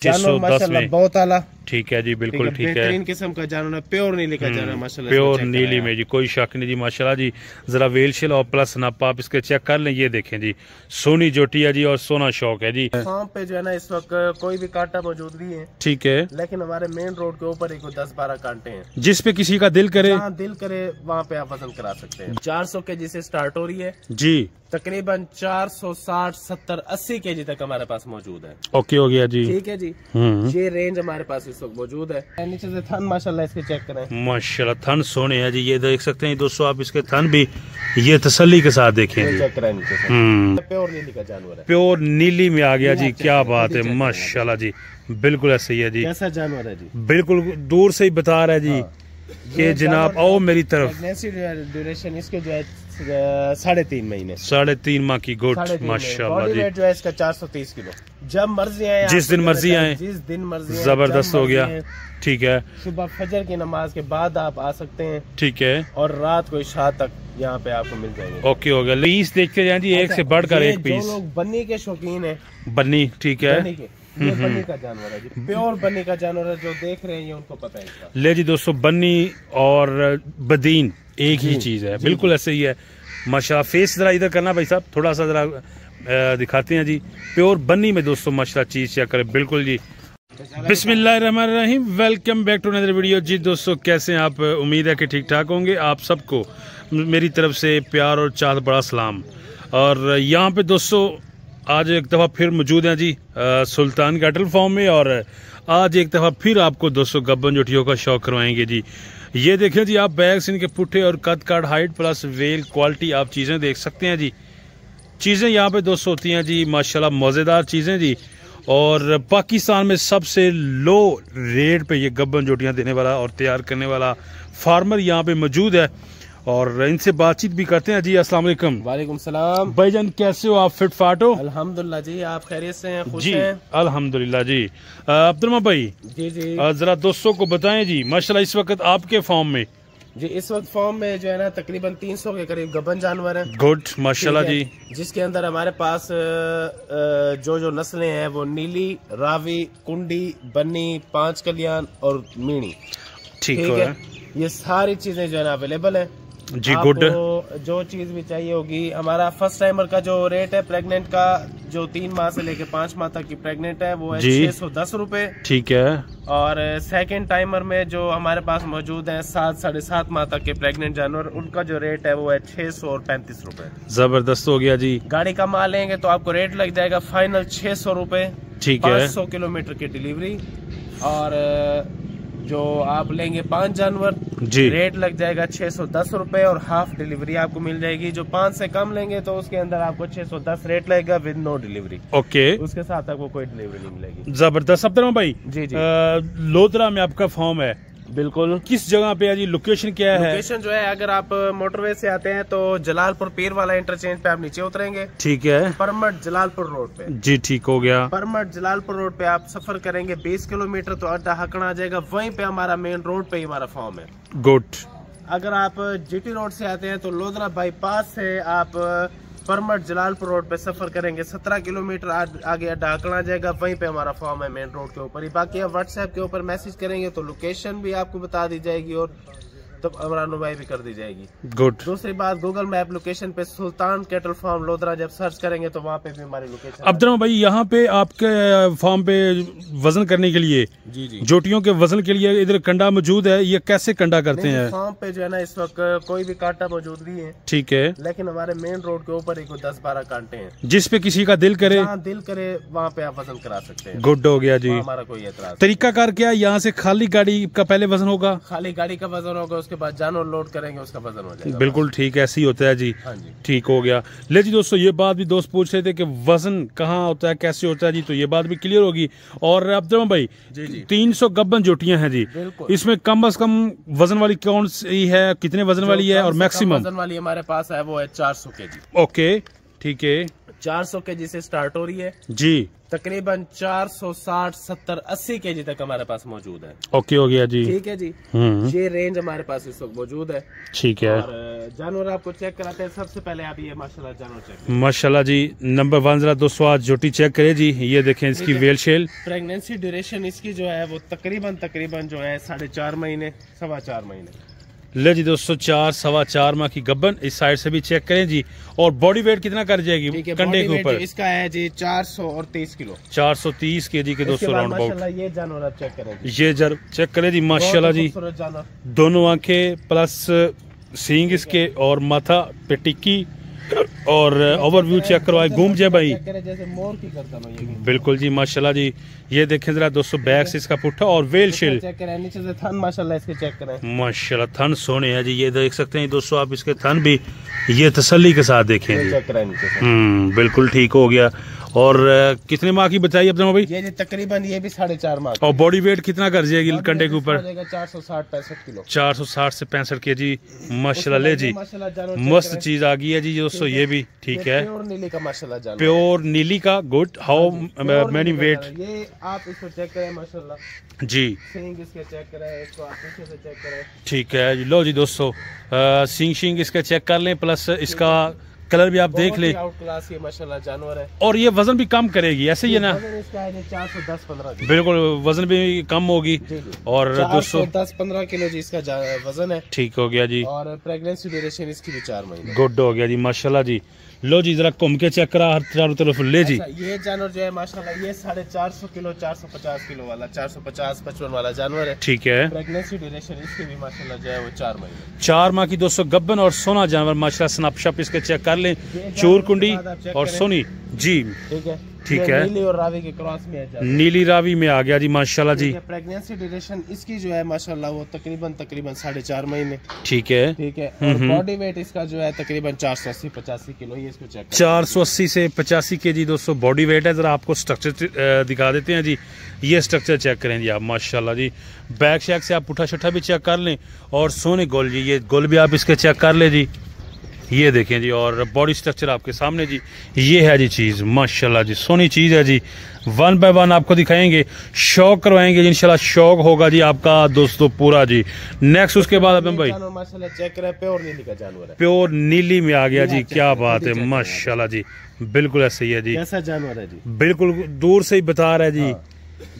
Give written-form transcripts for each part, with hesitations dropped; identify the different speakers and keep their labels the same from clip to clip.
Speaker 1: जानवर माशाल्लाह बहुत आला।
Speaker 2: ठीक है जी, बिल्कुल ठीक है,
Speaker 1: बेहतरीन किस्म का जानवर, प्योर नीली का जानवर माशाल्लाह,
Speaker 2: प्योर नीली में जी, कोई शक नहीं जी माशाल्लाह जी। जरा वेल शिल और प्लस नप आप इसके चेक कर लें, ये देखें जी, सोनी जोटी है जी और सोना शौक है जी।
Speaker 1: फार्म पे जो है ना इस वक्त कोई भी कांटा मौजूद नहीं है,
Speaker 2: ठीक है,
Speaker 1: लेकिन हमारे मेन रोड के ऊपर ही 10-12 कांटे हैं।
Speaker 2: जिस पे किसी का दिल करे,
Speaker 1: दिल करे वहाँ पे आप वजन करा सकते हैं। 400 केजी से स्टार्ट हो रही है
Speaker 2: जी,
Speaker 1: तकरीबन 460, 70, 80 केजी तक हमारे पास मौजूद है।
Speaker 2: ओके हो गया जी,
Speaker 1: ठीक है जी। ये रेंज हमारे पास इस वक्त मौजूद है। नीचे से थन माशाल्लाह इसके चेक करें,
Speaker 2: माशाल्लाह थन सोने हैं जी, ये देख सकते हैं दोस्तों आप इसके थन भी, ये तसल्ली के साथ देखें जी।
Speaker 1: चेक करें नीचे से, प्योर नीली का जानवर है,
Speaker 2: प्योर नीली में आ गया जी, क्या बात है माशाल्लाह जी, बिल्कुल ऐसे ही है जी।
Speaker 1: कैसा जानवर है जी,
Speaker 2: बिल्कुल दूर से ही बता रहा है जी कि जनाब आओ मेरी तरफ।
Speaker 1: ड्यूरेशन इसके जो है 3.5 महीने,
Speaker 2: 3.5 माह की गुड माशाल्लाह जी।
Speaker 1: जो है इसका 430 किलो। जब मर्जी आए,
Speaker 2: जिस दिन मर्जी आए,
Speaker 1: जिस दिन मर्जी,
Speaker 2: जबरदस्त हो गया। ठीक है,
Speaker 1: सुबह फजर की नमाज के बाद आप आ सकते हैं,
Speaker 2: ठीक है,
Speaker 1: और रात को इशा तक यहाँ पे आपको मिल जाएंगे।
Speaker 2: ओके हो गया। पीस देखते जाए जी, एक से बढ़कर एक पीस।
Speaker 1: जो लोग बन्नी के शौकीन है,
Speaker 2: बन्नी, ठीक है,
Speaker 1: ये बन्नी का जानवर है जी, प्योर बन्नी का जानवर है, जो देख रहे हैं ये उनको पता है इसका।
Speaker 2: ले जी दोस्तों, बन्नी और बदीन एक ही चीज है, बिल्कुल ऐसे ही है माशाल्लाह। फेस जरा इधर करना भाई साहब, थोड़ा सा जरा दिखाते हैं जी, प्योर बन्नी में दोस्तों माशाल्लाह चीज चेक करें, बिल्कुल जी। बिस्मिल्लाहिर्रहमानिर्रहीम, welcome back to another video जी। दोस्तों कैसे हैं आप, उम्मीद है कि ठीक ठाक होंगे। आप सबको मेरी तरफ से प्यार और चाहत बड़ा सलाम। और यहाँ पे दोस्तों आज एक दफ़ा फिर मौजूद हैं जी सुल्तान कैटल फार्म में, और आज एक दफ़ा फिर आपको दोस्तों गब्बन जोटियों का शौक करवाएंगे जी। ये देखें जी आप, बैग्स इनके पुट्ठे और कद काट, हाइट प्लस वेल क्वालिटी, आप चीज़ें देख सकते हैं जी। चीज़ें यहाँ पे दोस्तों होती हैं जी माशाल्लाह मज़ेदार चीज़ें जी। और पाकिस्तान में सबसे लो रेट पे ये गब्बन जोटियाँ देने वाला और तैयार करने वाला फार्मर यहाँ पे मौजूद है, और इनसे बातचीत भी करते हैं जी। अस्सलाम वालेकुम।
Speaker 1: वालेकुम सलाम
Speaker 2: भाईजान, कैसे हो आप, फिट फाट हो?
Speaker 1: अल्हम्दुलिल्लाह जी, आप खैरियत से हैं, खुश
Speaker 2: जी
Speaker 1: हैं?
Speaker 2: अल्हम्दुलिल्लाह जी। अब्दुल भाई
Speaker 1: जी जी,
Speaker 2: जरा दोस्तों को बताएं जी माशाल्लाह इस वक्त आपके फार्म में
Speaker 1: जी इस वक्त फार्म में जो है ना तकरीबन 300 के करीब गब्बन जानवर हैं।
Speaker 2: गुड माशाल्लाह जी,
Speaker 1: जिसके अंदर हमारे पास जो नस्लें हैं वो नीली, रावी, कुंडी, बन्नी, 5 कल्याण और मीणी, ठीक है। ये सारी चीजें जो है ना अवेलेबल है
Speaker 2: जी। गुड,
Speaker 1: जो चीज भी चाहिए होगी। हमारा फर्स्ट टाइमर का जो रेट है प्रेग्नेंट का, जो 3 माह से लेके 5 माह तक की प्रेग्नेंट है, वो है 610 रुपए,
Speaker 2: ठीक है।
Speaker 1: और सेकंड टाइमर में जो हमारे पास मौजूद है 7, 7.5 माह तक के प्रेग्नेंट जानवर, उनका जो रेट है वो है 635 रुपए।
Speaker 2: जबरदस्त हो गया जी।
Speaker 1: गाड़ी का माल लेंगे तो आपको रेट लग जाएगा फाइनल 600 रुपए,
Speaker 2: ठीक है,
Speaker 1: 500 किलोमीटर की डिलीवरी। और जो आप लेंगे 5 जानवर जी, रेट लग जाएगा 610 रुपए और हाफ डिलीवरी आपको मिल जाएगी। जो 5 से कम लेंगे तो उसके अंदर आपको 610 रेट लगेगा विद नो डिलीवरी।
Speaker 2: ओके,
Speaker 1: उसके साथ आपको कोई डिलीवरी नहीं मिलेगी।
Speaker 2: जबरदस्त। अब्दुल भाई
Speaker 1: जी जी,
Speaker 2: लोधरा में आपका फार्म है,
Speaker 1: बिल्कुल।
Speaker 2: किस जगह पे है जी, लोकेशन क्या है?
Speaker 1: लोकेशन जो है, अगर आप मोटरवे से आते हैं तो जलालपुर पीर वाला इंटरचेंज पे आप नीचे उतरेंगे,
Speaker 2: ठीक है,
Speaker 1: परमट जलालपुर रोड पे
Speaker 2: जी, ठीक हो गया।
Speaker 1: परमट जलालपुर रोड पे आप सफर करेंगे 20 किलोमीटर तो अड्डा हकड़ा आ जाएगा, वहीं पे हमारा मेन रोड पे ही हमारा फार्म है।
Speaker 2: गुड।
Speaker 1: अगर आप जीटी रोड से आते हैं तो लोधरा बाईपास से आप परमट जलालपुर रोड पे सफर करेंगे 17 किलोमीटर आगे अड्डा हकड़ा जाएगा, वहीं पे हमारा फार्म है मेन रोड के ऊपर ही। बाकी आप व्हाट्सएप के ऊपर मैसेज करेंगे तो लोकेशन भी आपको बता दी जाएगी और तो अमरान भाई भी कर दी जाएगी।
Speaker 2: गुड।
Speaker 1: दूसरी बात, गूगल मैप लोकेशन पे सुल्तान कैटल फार्म लोधरा जब सर्च करेंगे तो वहाँ पे भी हमारी लोकेशन।
Speaker 2: अब्दुल भाई यहाँ पे आपके फार्म पे वजन करने के लिए,
Speaker 1: जी जी,
Speaker 2: जोटियों के वजन के लिए इधर कंडा मौजूद है, ये कैसे कंडा करते हैं?
Speaker 1: फार्म पे जो है ना इस वक्त कोई भी कांटा मौजूद नहीं है,
Speaker 2: ठीक है,
Speaker 1: लेकिन हमारे मेन रोड के ऊपर ही 10-12 कांटे हैं।
Speaker 2: जिस पे किसी का दिल करे,
Speaker 1: दिल करे वहाँ पे आप वजन करा सकते हैं।
Speaker 2: गुड हो गया जी।
Speaker 1: हमारा कोई एतराज।
Speaker 2: तरीका कार क्या है, यहाँ से खाली गाड़ी का पहले वजन होगा? खाली
Speaker 1: गाड़ी का वजन होगा, उसके बाद जानवर लोड करेंगे, उसका वजन हो जाएगा।
Speaker 2: बिल्कुल ठीक, ऐसे ही होता है जी।
Speaker 1: हाँ जी,
Speaker 2: ठीक हो गया। ले जी दोस्तों, ये बात भी दोस्त पूछ रहे थे कि वजन कहाँ होता है, कैसे होता है जी, तो ये बात भी क्लियर होगी। और अब्दुल भाई
Speaker 1: जी जी,
Speaker 2: 300 गब्बन जोटियां हैं जी, इसमें कम से कम वजन वाली कौन सी है, कितने वजन वाली है, और मैक्सिमम
Speaker 1: वजन वाली हमारे पास है वो है 400 केजी।
Speaker 2: ओके, ठीक है,
Speaker 1: 400 केजी से स्टार्ट हो रही है
Speaker 2: जी।
Speaker 1: तकरीबन 460, 70, 80 केजी तक हमारे पास मौजूद है।
Speaker 2: ओके हो गया जी।
Speaker 1: ठीक है जी। ये रेंज हमारे पास इस वक्त मौजूद है।
Speaker 2: ठीक है।
Speaker 1: और जानवर आपको चेक कराते हैं। सबसे पहले आप ये माशाल्लाह जानवर चेक
Speaker 2: माशाल्लाह जी। नंबर 1 जरा दोस्तों आज जोटी चेक करे जी। ये देखें इसकी वेल शेल।
Speaker 1: प्रेगनेंसी ड्यूरेशन इसकी जो है वो तकरीबन जो है 4.5 महीने 4.25 महीने।
Speaker 2: ले जी दोस्तों 4 सवा 4 माह की गब्बन। इस साइड से भी चेक करें जी। और बॉडी वेट कितना कर जाएगी कंडे के ऊपर?
Speaker 1: इसका है जी 430 किलो।
Speaker 2: 430 केजी के दोस्तों राउंड अबाउट।
Speaker 1: ये जानवर आप चेक करें।
Speaker 2: ये जर चेक करें जी माशाल्लाह जी। दोनों आंखें प्लस सींग इसके और माथा पे टिक्की और ओवरव्यू चेक करवाए घूम जाए भाई
Speaker 1: जैसे मोर की करता ये
Speaker 2: बिल्कुल जी माशाल्लाह जी। ये देखें जरा दोस्तों बैक से इसका पुट्ठा और वेल शेल
Speaker 1: चेक करें। नीचे से थन माशाल्लाह इसके चेक करें।
Speaker 2: माशाल्लाह थन सोने हैं जी। ये देख सकते हैं दोस्तों आप इसके थन भी ये तसल्ली के साथ देखें जी।
Speaker 1: चेक करें नीचे से।
Speaker 2: बिल्कुल ठीक हो गया। और कितने माह की बताइए अपना भाई?
Speaker 1: ये जी तकरीबन ये भी 4.5 माह।
Speaker 2: और बॉडी वेट कितना कर जाएगी कंडे के ऊपर?
Speaker 1: 460-65 किलो।
Speaker 2: 460 से 65 के जी माशाल्लाह। ले जी मस्त चीज आ गई है जी दोस्तों। ये भी ठीक है।
Speaker 1: प्योर नीली का माशाल्लाह जानवर।
Speaker 2: प्योर नीली का गुड। How many wait?
Speaker 1: ये आप इसको चेक करें माशाल्लाह
Speaker 2: जी।
Speaker 1: सींग इसके चेक करें। इसको आप पीछे से चेक करें।
Speaker 2: ठीक है जी। लो जी दोस्तों सींग इसका चेक कर लें प्लस इसका कलर भी आप देख ले।
Speaker 1: आउट क्लास ये माशाल्लाह जानवर है।
Speaker 2: और ये वजन भी कम करेगी ऐसे ही है ना?
Speaker 1: इसका है 410-15
Speaker 2: बिल्कुल वजन भी कम होगी। और दोस्तों
Speaker 1: 410-15 किलो जी इसका वजन है।
Speaker 2: ठीक हो गया जी।
Speaker 1: और प्रेगनेंसी ड्यूरेशन इसकी भी 4 महीने।
Speaker 2: गुड हो गया जी माशाल्लाह जी। लो जी जरा घूम के चेक करा हर चारों तरफ। ले जी
Speaker 1: ये जानवर जो है माशाल्लाह ये 450 किलो 450 किलो वाला 450-55 वाला जानवर है।
Speaker 2: ठीक है।
Speaker 1: प्रेगनेंसी ड्यूरेशन इसकी भी माशाल्लाह जो है वो 4 महीने।
Speaker 2: 4 माह की दोस्तों गब्बन और सोना जानवर माशाल्लाह। स्नैपशॉट इसके चेक कर लें। चूर कुंडी और सोनी जी।
Speaker 1: ठीक है।
Speaker 2: ठीक है।
Speaker 1: नीली और रावी के क्रॉस में है।
Speaker 2: नीली रावी में आ गया जी माशाल्लाह जी।
Speaker 1: प्रेगनेंसी ड्यूरेशन इसकी जो है माशाल्लाह वो तकरीबन 4.5 महीने।
Speaker 2: ठीक है।
Speaker 1: ठीक है। और बॉडी वेट इसका जो है तकरीबन 480-85 किलो। ये इसको चेक
Speaker 2: 480 से 85 केजी दोस्तों बॉडी वेट है। जरा आपको स्ट्रक्चर दिखा देते हैं जी। ये स्ट्रक्चर चेक करें जी आप माशाल्लाह जी। बैक शैक से आप पुठा शठा भी चेक कर लें। और सोने गोल जी ये गोल भी आप इसके चेक कर ले जी। ये देखें जी। और बॉडी स्ट्रक्चर आपके सामने जी। ये है जी चीज़ माशाल्लाह जी। सोनी चीज़ है जी। 1 बाय 1 आपको दिखाएंगे। शौक करवाएंगे जी इंशाल्लाह। शौक होगा जी आपका दोस्तों पूरा जी। नेक्स्ट उसके बाद अपन भाई
Speaker 1: माशाल्लाह चेक करें। प्योर नीली का जानवर है।
Speaker 2: प्योर नीली में आ गया जी। क्या बात है माशाल्लाह जी। बिल्कुल ऐसे ही है जी।
Speaker 1: कैसा जानवर है जी?
Speaker 2: बिल्कुल दूर से ही बता रहा है जी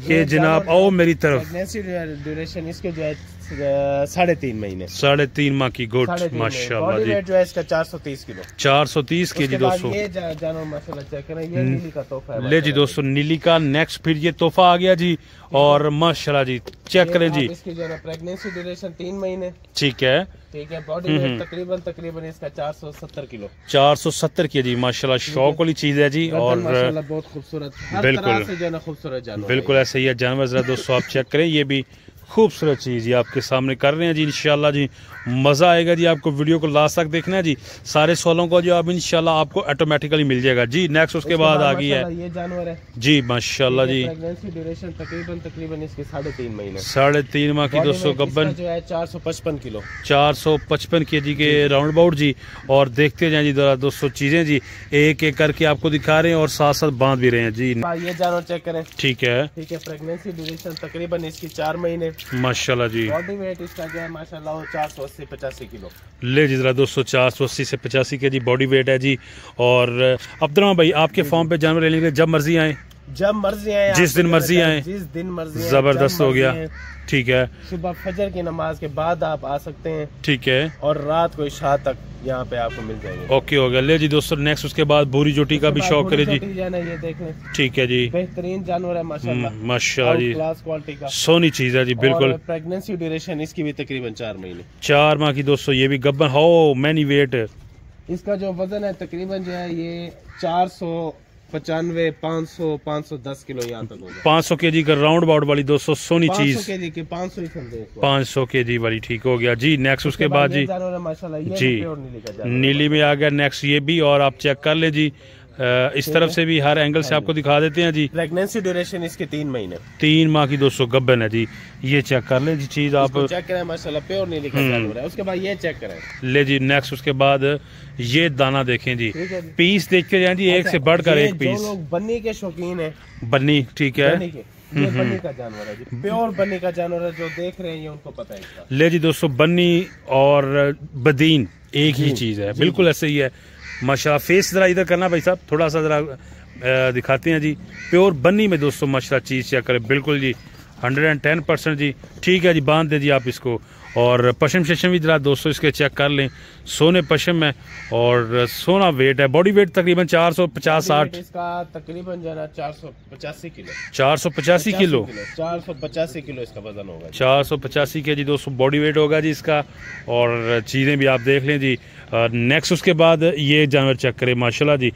Speaker 2: कि जनाब आओ मेरी तरफ।
Speaker 1: प्रेगनेंसी ड्यूरेशन इसके जो है 3.5 महीने।
Speaker 2: 3.5 माह की गुड माशाल्लाह जी।
Speaker 1: जो है इसका 430 किलो।
Speaker 2: 430 केजी दोस्तों।
Speaker 1: ये जानवर माशाल्लाह चेक करें। ये नीली का तोहफा है।
Speaker 2: ले जी दोस्तों नीली का नेक्स्ट फिर ये तोहफा आ गया जी। और माशाल्लाह जी चेक करें जी।
Speaker 1: इसकी जो है प्रेगनेंसी ड्यूरेशन 3 महीने।
Speaker 2: ठीक है।
Speaker 1: ठीक है। बॉडी वेट तकरीबन इसका 470 किलो।
Speaker 2: 470 केजी माशाल्लाह। शौक वाली चीज है जी। और
Speaker 1: माशाल्लाह बहुत खूबसूरत।
Speaker 2: बिल्कुल
Speaker 1: से जो है खूबसूरत जानवर।
Speaker 2: बिल्कुल ऐसे ही है जानवर। जरा दोस्तों आप चेक करें। ये भी खूबसूरत चीज़ ये आपके सामने कर रहे हैं जी इंशाल्लाह जी। मज़ा आएगा जी आपको। वीडियो को लास्ट तक देखना है जी। सारे सवालों का जवाब इंशाल्लाह आपको ऑटोमेटिकली मिल जाएगा जी। नेक्स्ट उसके बाद आ गई है
Speaker 1: ये जानवर है
Speaker 2: जी माशाल्लाह जी।
Speaker 1: प्रेगनेंसी ड्यूरेशन तकरीबन इसके 3.5 महीने।
Speaker 2: 3.5 माह की दोस्तों गब्बन
Speaker 1: जो है 455 किलो।
Speaker 2: 455 केजी के राउंड अबाउट जी। और देखते जाए जी दोस्तों चीज़ें जी। एक एक करके आपको दिखा रहे हैं और साथ साथ बांध भी रहे हैं जी।
Speaker 1: ये जानवर चेक करें।
Speaker 2: ठीक है।
Speaker 1: ठीक है। प्रेगनेंसी ड्यूरेशन तकरीबन इसकी 4 महीने
Speaker 2: माशाल्लाह जी।
Speaker 1: बॉडी वेट इसका जो है माशाल्लाह 480-85 किलो।
Speaker 2: ले जी जरा दोस्तों 480 से 85 के जी बॉडी वेट है जी। और अब्दुल भाई आपके फॉर्म पे जानवर लेने के लिए जब मर्जी आए।
Speaker 1: जब मर्जी आए।
Speaker 2: जिस दिन मर्जी आए।
Speaker 1: जिस दिन मर्जी।
Speaker 2: जबरदस्त हो गया। ठीक है।
Speaker 1: सुबह फजर की नमाज के बाद आप आ सकते हैं।
Speaker 2: ठीक है।
Speaker 1: और रात को इशा तक यहाँ पे आपको मिल जाएंगे।
Speaker 2: ओके हो गया। ले जी दोस्तों नेक्स्ट उसके बाद भूरी जोटी का भी शौक करे जी।
Speaker 1: ये देख लें।
Speaker 2: ठीक है जी।
Speaker 1: बेहतरीन जानवर है माशाल्लाह।
Speaker 2: माशाल्लाह जी।
Speaker 1: क्लास क्वालिटी का
Speaker 2: सोनी चीज है जी बिल्कुल।
Speaker 1: प्रेगनेंसी ड्यूरेशन इसकी भी तकरीबन 4 महीने।
Speaker 2: 4 माह की दोस्तों। ये भी गब्बन हो मैनी वेट।
Speaker 1: इसका जो वजन है तकरीबन जो है ये 495, 500, 510 किलो यहाँ तक होगा।
Speaker 2: 500 केजी का राउंड अबाउट वाली दोस्तों सोनी चीज।
Speaker 1: 500 केजी की 500 ही समझे।
Speaker 2: 500 केजी वाली ठीक हो गया जी। नेक्स्ट उसके बाद जी
Speaker 1: माशाल्लाह ये
Speaker 2: जी नीली में आ गया नेक्स्ट ये भी। और आप चेक कर ले जी इस तरफ से भी हर एंगल से आपको दिखा देते हैं जी।
Speaker 1: प्रेगनेंसी ड्यूरेशन इसके 3 महीने,
Speaker 2: 3 माह की दोस्तों गब्बन है जी। ये चेक कर लें जी चीज आप,
Speaker 1: चेक करें माशाल्लाह प्योर नीली का जानवर है। उसके बाद ये चेक करें
Speaker 2: ले जी नेक्स्ट। उसके बाद ये दाना देखें जी, पीस देख के जाए जी, एक से बढ़कर एक पीस।
Speaker 1: जो लोग बन्नी के शौकीन है,
Speaker 2: बन्नी ठीक है,
Speaker 1: ये बन्नी का जानवर है जी, प्योर बन्नी का जानवर है। जो देख रहे हैं ये उनको पता है इसका।
Speaker 2: ले जी दोस्तों, बन्नी और बदीन एक ही चीज है, बिल्कुल ऐसे ही है माशाल्लाह। फेस जरा इधर करना भाई साहब, थोड़ा सा जरा दिखाते हैं जी। प्योर बन्नी में दोस्तों माशाल्लाह चीज चेक करें, बिल्कुल जी 110% जी। ठीक है जी, बांध दे जी आप इसको। और पशम शशम भी जरा दोस्तों इसके चेक कर लें, सोने पशम है और सोना वेट है। बॉडी वेट तकरीबन 450-60,
Speaker 1: इसका तकरीबन जो है 485 किलो,
Speaker 2: 485 किलो,
Speaker 1: 485 किलो इसका वजन होगा।
Speaker 2: 485 के जी दोस्तों बॉडी वेट होगा जी इसका। और चीज़ें भी आप देख लें जी। नेक्स्ट उसके बाद ये जानवर चेक करें माशाल्लाह जी,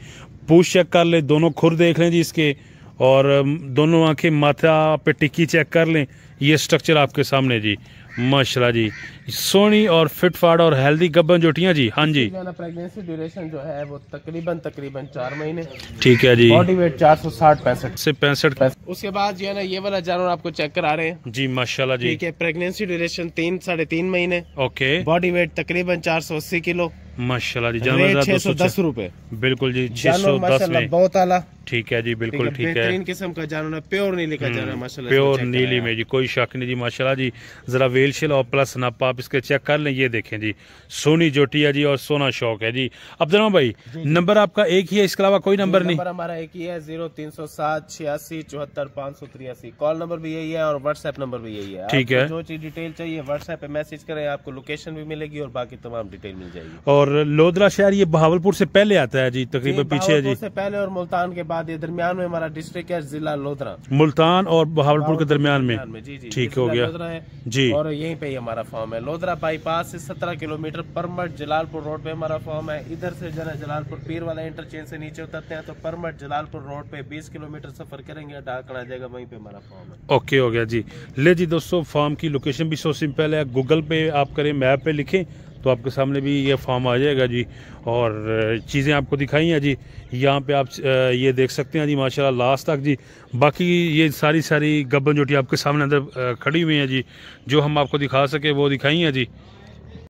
Speaker 2: पूछ चेक कर लें, दोनों खुर देख लें जी इसके, और दोनों आंखें माथा पे टिक्की चेक कर लें। ये स्ट्रक्चर आपके सामने जी माशाल्लाह जी, सोनी और फिट फाट और हेल्दी गब्बन जोटियां जी। हाँ जी,
Speaker 1: प्रेगनेंसी ड्यूरेशन जो है वो तकरीबन 4 महीने,
Speaker 2: ठीक है जी।
Speaker 1: बॉडी वेट 460-65
Speaker 2: से 65।
Speaker 1: उसके बाद जो है ना ये वाला जानवर आपको चेक करा रहे हैं
Speaker 2: जी माशाल्लाह जी।
Speaker 1: ठीक है, प्रेगनेंसी ड्यूरेशन 3-3.5 महीने,
Speaker 2: ओके,
Speaker 1: बॉडी वेट तकरीबन 480 किलो,
Speaker 2: माशाल्लाह जी।
Speaker 1: जानवर 610 रुपए,
Speaker 2: बिल्कुल जी 610 में,
Speaker 1: बहुत आला।
Speaker 2: ठीक है जी, बिल्कुल ठीक है,
Speaker 1: बेहतरीन किस्म का जानवर है, प्योर नीली का जानवर माशाल्लाह,
Speaker 2: प्योर नीली में जी, कोई शक नहीं जी माशाल्लाह जी। जरा वेल शेल और प्लस नप आप इसके चेक कर लें। ये देखें जी, सोनी जोटी है जी और सोना शौक है जी। अब्दुल भाई नंबर आपका एक ही है, इसके अलावा कोई नंबर नहीं?
Speaker 1: नंबर हमारा एक ही है, 0307867483। कॉल नंबर भी यही है और व्हाट्सएप नंबर भी यही है।
Speaker 2: ठीक है,
Speaker 1: जो चीज डिटेल चाहिए व्हाट्सएप पे मैसेज करें, आपको लोकेशन भी मिलेगी और बाकी तमाम डिटेल मिल जाएगी।
Speaker 2: और लोधरा शहर ये बहावलपुर से पहले आता है जी, तकरीबन पीछे है जी,
Speaker 1: से पहले और मुल्तान के बाद। ये दरमियान में हमारा डिस्ट्रिक्ट है, जिला लोधरा,
Speaker 2: मुल्तान और बहावलपुर के दरमियान में।
Speaker 1: जी जी,
Speaker 2: ठीक हो गया जी।
Speaker 1: और यहीं पे ही हमारा फॉर्म है, लोधरा बाईपास से 17 किलोमीटर परमट जलालपुर रोड पे हमारा फॉर्म है। इधर से जना जलालपुर पीर वाला इंटरचेंज से नीचे उतरते हैं तो परमट जलालपुर रोड पे 20 किलोमीटर सफर करेंगे, डाकण आ जाएगा, वहीं पे हमारा फॉर्म है।
Speaker 2: ओके हो गया जी। ले जी दोस्तों, फार्म की लोकेशन भी सो सिंपल है, गूगल पे आप करें, मैप पे लिखें तो आपके सामने भी ये फार्म आ जाएगा जी। और चीज़ें आपको दिखाई हैं जी, यहाँ पे आप ये देख सकते हैं जी माशाल्लाह लास्ट तक जी। बाकी ये सारी गब्बन जोटी आपके सामने अंदर खड़ी हुई हैं जी, जो हम आपको दिखा सके वो दिखाई हैं जी।